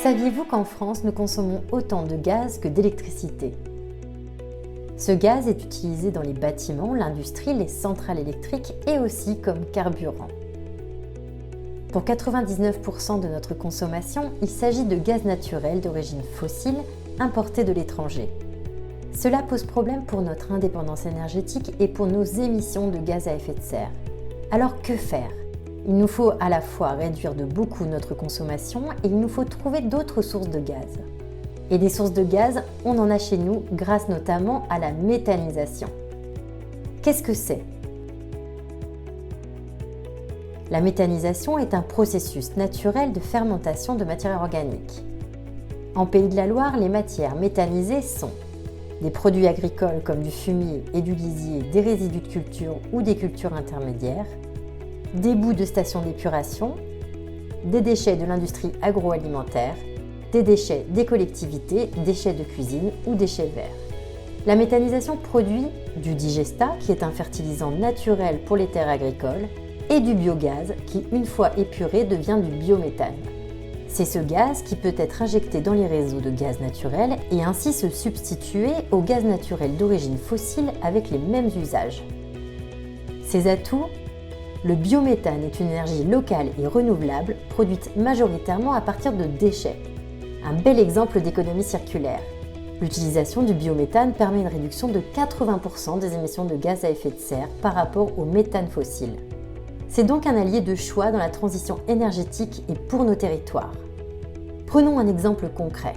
Saviez-vous qu'en France, nous consommons autant de gaz que d'électricité ? Ce gaz est utilisé dans les bâtiments, l'industrie, les centrales électriques et aussi comme carburant. Pour 99% de notre consommation, il s'agit de gaz naturel d'origine fossile importé de l'étranger. Cela pose problème pour notre indépendance énergétique et pour nos émissions de gaz à effet de serre. Alors que faire ? Il nous faut à la fois réduire de beaucoup notre consommation et il nous faut trouver d'autres sources de gaz. Et des sources de gaz, on en a chez nous grâce notamment à la méthanisation. Qu'est-ce que c'est ? La méthanisation est un processus naturel de fermentation de matières organiques. En Pays de la Loire, les matières méthanisées sont des produits agricoles comme du fumier et du lisier, des résidus de culture ou des cultures intermédiaires, des boues de stations d'épuration, des déchets de l'industrie agroalimentaire, des déchets des collectivités, déchets de cuisine ou déchets verts. La méthanisation produit du digestat, qui est un fertilisant naturel pour les terres agricoles, et du biogaz, qui, une fois épuré, devient du biométhane. C'est ce gaz qui peut être injecté dans les réseaux de gaz naturel et ainsi se substituer au gaz naturel d'origine fossile avec les mêmes usages. Ses atouts ? Le biométhane est une énergie locale et renouvelable, produite majoritairement à partir de déchets. Un bel exemple d'économie circulaire. L'utilisation du biométhane permet une réduction de 80% des émissions de gaz à effet de serre par rapport au méthane fossile. C'est donc un allié de choix dans la transition énergétique et pour nos territoires. Prenons un exemple concret.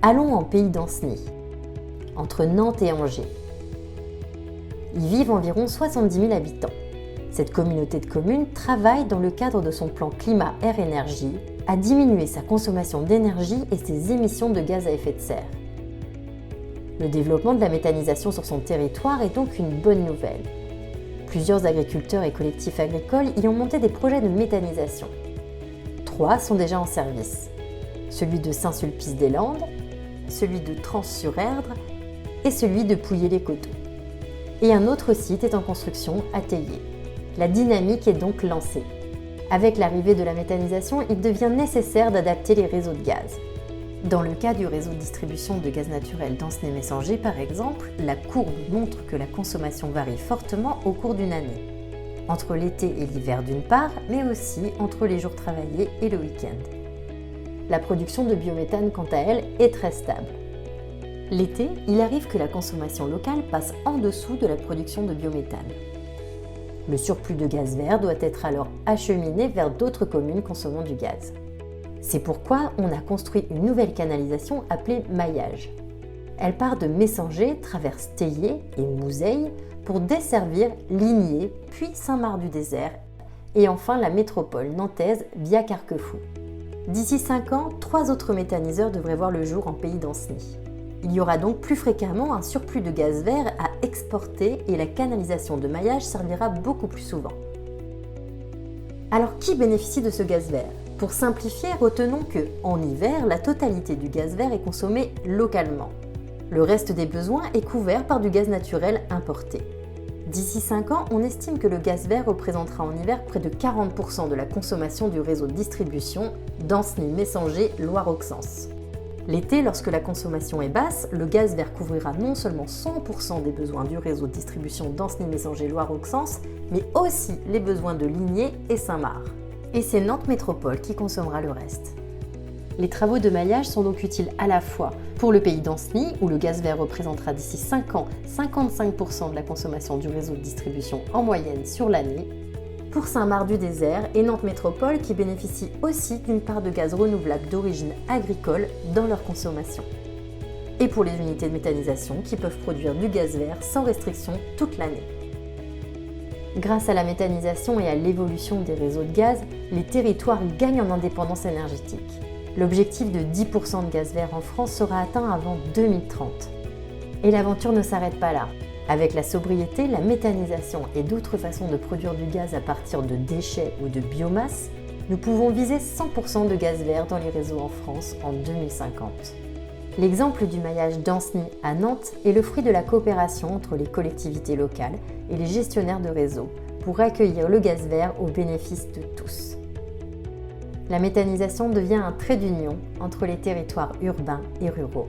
Allons en pays d'Anceny, entre Nantes et Angers. Y vivent environ 70 000 habitants. Cette communauté de communes travaille dans le cadre de son plan climat-air-énergie à diminuer sa consommation d'énergie et ses émissions de gaz à effet de serre. Le développement de la méthanisation sur son territoire est donc une bonne nouvelle. Plusieurs agriculteurs et collectifs agricoles y ont monté des projets de méthanisation. 3 sont déjà en service. Celui de Saint-Sulpice-des-Landes, celui de Trans-sur-Erdre et celui de Pouillé-les-Coteaux. Et un autre site est en construction à Théier. La dynamique est donc lancée. Avec l'arrivée de la méthanisation, il devient nécessaire d'adapter les réseaux de gaz. Dans le cas du réseau de distribution de gaz naturel d'Ancenay-Messanger, par exemple, la courbe montre que la consommation varie fortement au cours d'une année. Entre l'été et l'hiver d'une part, mais aussi entre les jours travaillés et le week-end. La production de biométhane, quant à elle, est très stable. L'été, il arrive que la consommation locale passe en dessous de la production de biométhane. Le surplus de gaz vert doit être alors acheminé vers d'autres communes consommant du gaz. C'est pourquoi on a construit une nouvelle canalisation appelée maillage. Elle part de Messanger, traverse Théier et Mouzeil pour desservir Ligné, puis Saint-Marc-du-Désert et enfin la métropole nantaise via Carquefou. D'ici 5 ans, 3 autres méthaniseurs devraient voir le jour en Pays d'Anceny. Il y aura donc plus fréquemment un surplus de gaz vert à exporter et la canalisation de maillage servira beaucoup plus souvent. Alors qui bénéficie de ce gaz vert ? Pour simplifier, retenons que, en hiver, la totalité du gaz vert est consommée localement. Le reste des besoins est couvert par du gaz naturel importé. D'ici 5 ans, on estime que le gaz vert représentera en hiver près de 40% de la consommation du réseau de distribution d'Ancenis-Messanger Loire-Auxance. L'été, lorsque la consommation est basse, le gaz vert couvrira non seulement 100% des besoins du réseau de distribution d'Ancenis-Messanger Loire-Auxance, mais aussi les besoins de Ligné et Saint-Marc. Et c'est Nantes Métropole qui consommera le reste. Les travaux de maillage sont donc utiles à la fois pour le pays d'Anceny, où le gaz vert représentera d'ici 5 ans 55% de la consommation du réseau de distribution en moyenne sur l'année, pour Saint-Marc-du-Désert et Nantes Métropole qui bénéficient aussi d'une part de gaz renouvelable d'origine agricole dans leur consommation. Et pour les unités de méthanisation qui peuvent produire du gaz vert sans restriction toute l'année. Grâce à la méthanisation et à l'évolution des réseaux de gaz, les territoires gagnent en indépendance énergétique. L'objectif de 10% de gaz vert en France sera atteint avant 2030. Et l'aventure ne s'arrête pas là. Avec la sobriété, la méthanisation et d'autres façons de produire du gaz à partir de déchets ou de biomasse, nous pouvons viser 100% de gaz vert dans les réseaux en France en 2050. L'exemple du maillage d'Anceny à Nantes est le fruit de la coopération entre les collectivités locales et les gestionnaires de réseaux pour accueillir le gaz vert au bénéfice de tous. La méthanisation devient un trait d'union entre les territoires urbains et ruraux.